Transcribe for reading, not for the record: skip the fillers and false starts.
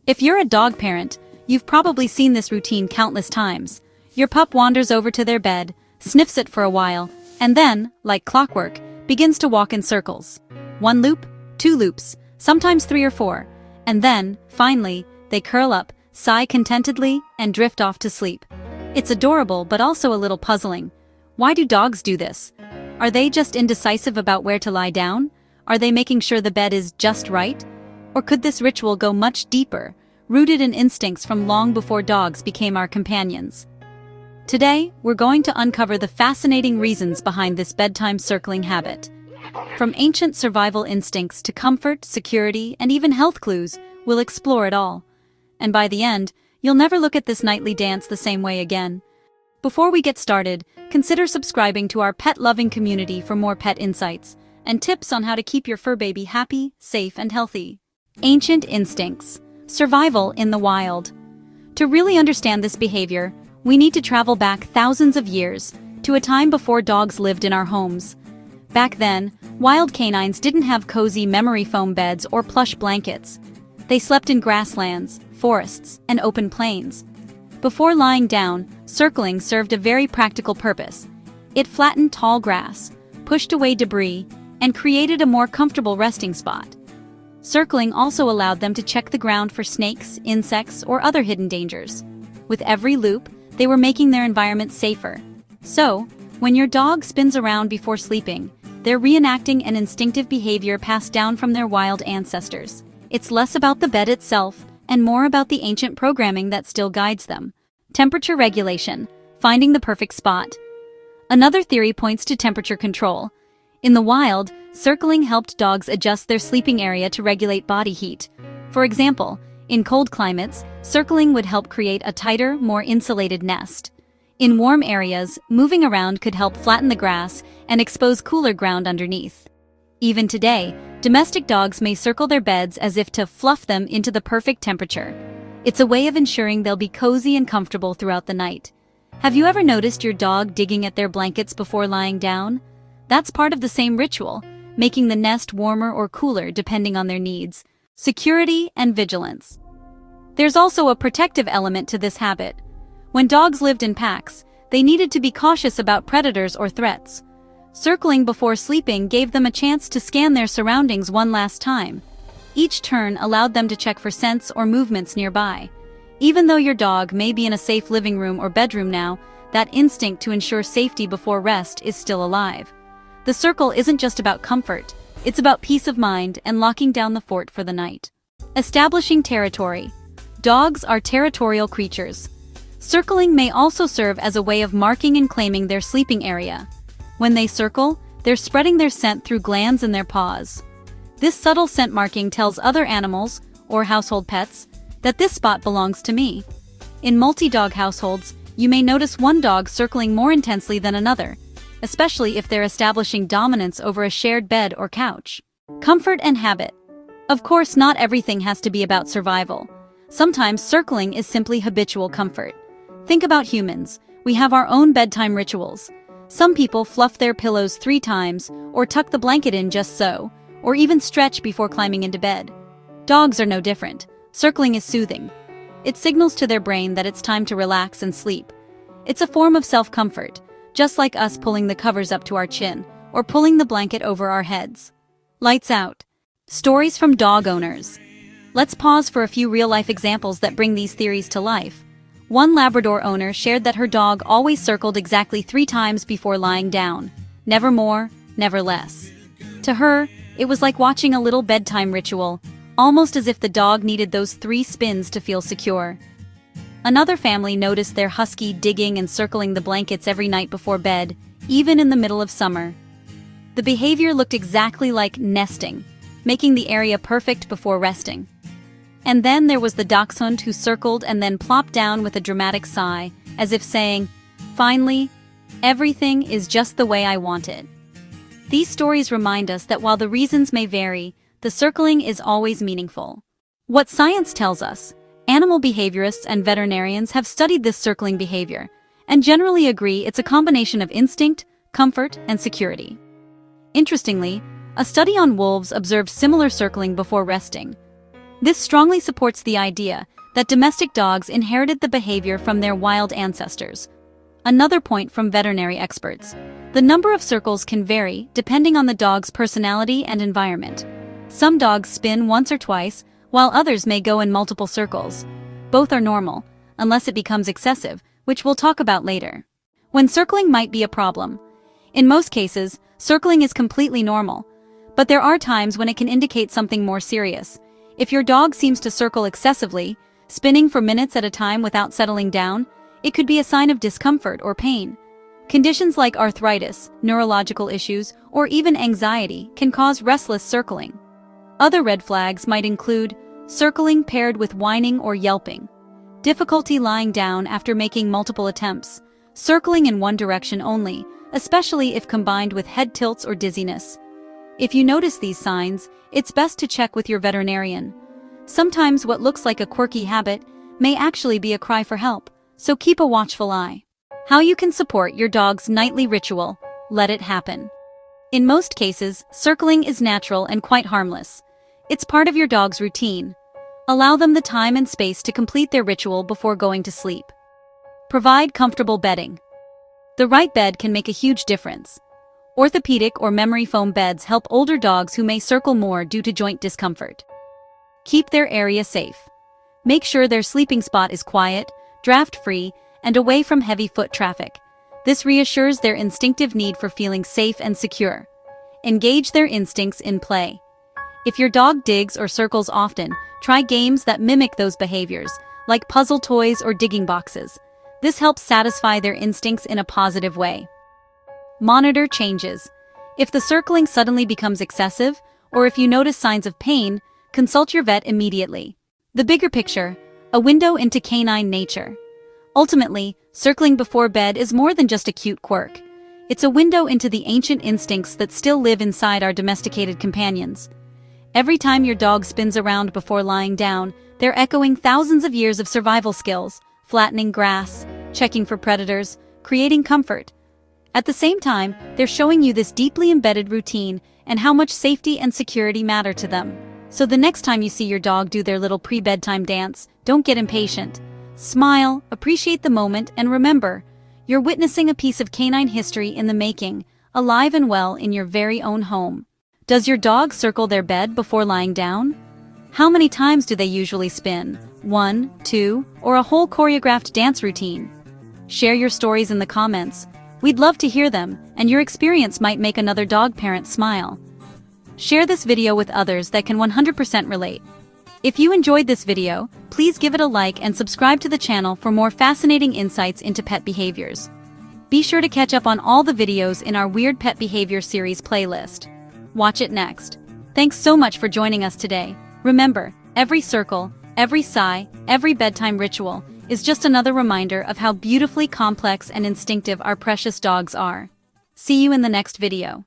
If you're a dog parent, you've probably seen this routine countless times. Your pup wanders over to their bed, sniffs it for a while, and then, like clockwork, begins to walk in circles. 1 loop, 2 loops, sometimes 3 or 4, and then, finally, they curl up, sigh contentedly, and drift off to sleep. It's adorable but also a little puzzling. Why do dogs do this? Are they just indecisive about where to lie down? Are they making sure the bed is just right? Or could this ritual go much deeper, rooted in instincts from long before dogs became our companions? Today, we're going to uncover the fascinating reasons behind this bedtime circling habit. From ancient survival instincts to comfort, security, and even health clues, we'll explore it all. And by the end, you'll never look at this nightly dance the same way again. Before we get started, consider subscribing to our pet-loving community for more pet insights and tips on how to keep your fur baby happy, safe, and healthy. Ancient instincts. Survival in the wild. To really understand this behavior, we need to travel back thousands of years to a time before dogs lived in our homes. Back then, wild canines didn't have cozy memory foam beds or plush blankets. They slept in grasslands, forests, and open plains. Before lying down, circling served a very practical purpose. It flattened tall grass, pushed away debris, and created a more comfortable resting spot. Circling also allowed them to check the ground for snakes, insects, or other hidden dangers. With every loop, they were making their environment safer. So, when your dog spins around before sleeping, they're reenacting an instinctive behavior passed down from their wild ancestors. It's less about the bed itself and more about the ancient programming that still guides them. Temperature regulation, finding the perfect spot. Another theory points to temperature control. In the wild, circling helped dogs adjust their sleeping area to regulate body heat. For example, in cold climates, circling would help create a tighter, more insulated nest. In warm areas, moving around could help flatten the grass and expose cooler ground underneath. Even today, domestic dogs may circle their beds as if to fluff them into the perfect temperature. It's a way of ensuring they'll be cozy and comfortable throughout the night. Have you ever noticed your dog digging at their blankets before lying down? That's part of the same ritual, making the nest warmer or cooler depending on their needs. Security and vigilance. There's also a protective element to this habit. When dogs lived in packs, they needed to be cautious about predators or threats. Circling before sleeping gave them a chance to scan their surroundings one last time. Each turn allowed them to check for scents or movements nearby. Even though your dog may be in a safe living room or bedroom now, that instinct to ensure safety before rest is still alive. The circle isn't just about comfort, it's about peace of mind and locking down the fort for the night. Establishing territory. Dogs are territorial creatures. Circling may also serve as a way of marking and claiming their sleeping area. When they circle, they're spreading their scent through glands in their paws. This subtle scent marking tells other animals, or household pets, that this spot belongs to me. In multi-dog households, you may notice one dog circling more intensely than another, especially if they're establishing dominance over a shared bed or couch. Comfort and habit. Of course, not everything has to be about survival. Sometimes circling is simply habitual comfort. Think about humans. We have our own bedtime rituals. Some people fluff their pillows 3 times, or tuck the blanket in just so, or even stretch before climbing into bed. Dogs are no different. Circling is soothing. It signals to their brain that it's time to relax and sleep. It's a form of self-comfort, just like us pulling the covers up to our chin, or pulling the blanket over our heads. Lights out. Stories from dog owners. Let's pause for a few real-life examples that bring these theories to life. One Labrador owner shared that her dog always circled exactly 3 times before lying down. Never more, never less. To her, it was like watching a little bedtime ritual, almost as if the dog needed those 3 spins to feel secure. Another family noticed their husky digging and circling the blankets every night before bed, even in the middle of summer. The behavior looked exactly like nesting, making the area perfect before resting. And then there was the dachshund who circled and then plopped down with a dramatic sigh, as if saying, "Finally, everything is just the way I want it." These stories remind us that while the reasons may vary, the circling is always meaningful. What science tells us, animal behaviorists and veterinarians have studied this circling behavior, and generally agree it's a combination of instinct, comfort, and security. Interestingly, a study on wolves observed similar circling before resting. This strongly supports the idea that domestic dogs inherited the behavior from their wild ancestors. Another point from veterinary experts: the number of circles can vary depending on the dog's personality and environment. Some dogs spin once or twice, while others may go in multiple circles. Both are normal, unless it becomes excessive, which we'll talk about later. When circling might be a problem. In most cases, circling is completely normal, but there are times when it can indicate something more serious. If your dog seems to circle excessively, spinning for minutes at a time without settling down, it could be a sign of discomfort or pain. Conditions like arthritis, neurological issues, or even anxiety can cause restless circling. Other red flags might include circling paired with whining or yelping, difficulty lying down after making multiple attempts, circling in one direction only, especially if combined with head tilts or dizziness. If you notice these signs, it's best to check with your veterinarian. Sometimes what looks like a quirky habit may actually be a cry for help, so keep a watchful eye. How you can support your dog's nightly ritual: let it happen. In most cases, circling is natural and quite harmless. It's part of your dog's routine. Allow them the time and space to complete their ritual before going to sleep. Provide comfortable bedding. The right bed can make a huge difference. Orthopedic or memory foam beds help older dogs who may circle more due to joint discomfort. Keep their area safe. Make sure their sleeping spot is quiet, draft-free, and away from heavy foot traffic. This reassures their instinctive need for feeling safe and secure. Engage their instincts in play. If your dog digs or circles often, try games that mimic those behaviors, like puzzle toys or digging boxes. This helps satisfy their instincts in a positive way. Monitor changes. If the circling suddenly becomes excessive, or if you notice signs of pain, consult your vet immediately. The bigger picture: a window into canine nature. Ultimately, circling before bed is more than just a cute quirk. It's a window into the ancient instincts that still live inside our domesticated companions. Every time your dog spins around before lying down, they're echoing thousands of years of survival skills: flattening grass, checking for predators, creating comfort. At the same time, they're showing you this deeply embedded routine and how much safety and security matter to them. So the next time you see your dog do their little pre-bedtime dance, don't get impatient. Smile, appreciate the moment, and remember, you're witnessing a piece of canine history in the making, alive and well in your very own home. Does your dog circle their bed before lying down? How many times do they usually spin? 1, 2, or a whole choreographed dance routine? Share your stories in the comments. We'd love to hear them, and your experience might make another dog parent smile. Share this video with others that can 100% relate. If you enjoyed this video, please give it a like and subscribe to the channel for more fascinating insights into pet behaviors. Be sure to catch up on all the videos in our Weird Pet Behavior series playlist. Watch it next. Thanks so much for joining us today. Remember, every circle, every sigh, every bedtime ritual is just another reminder of how beautifully complex and instinctive our precious dogs are. See you in the next video.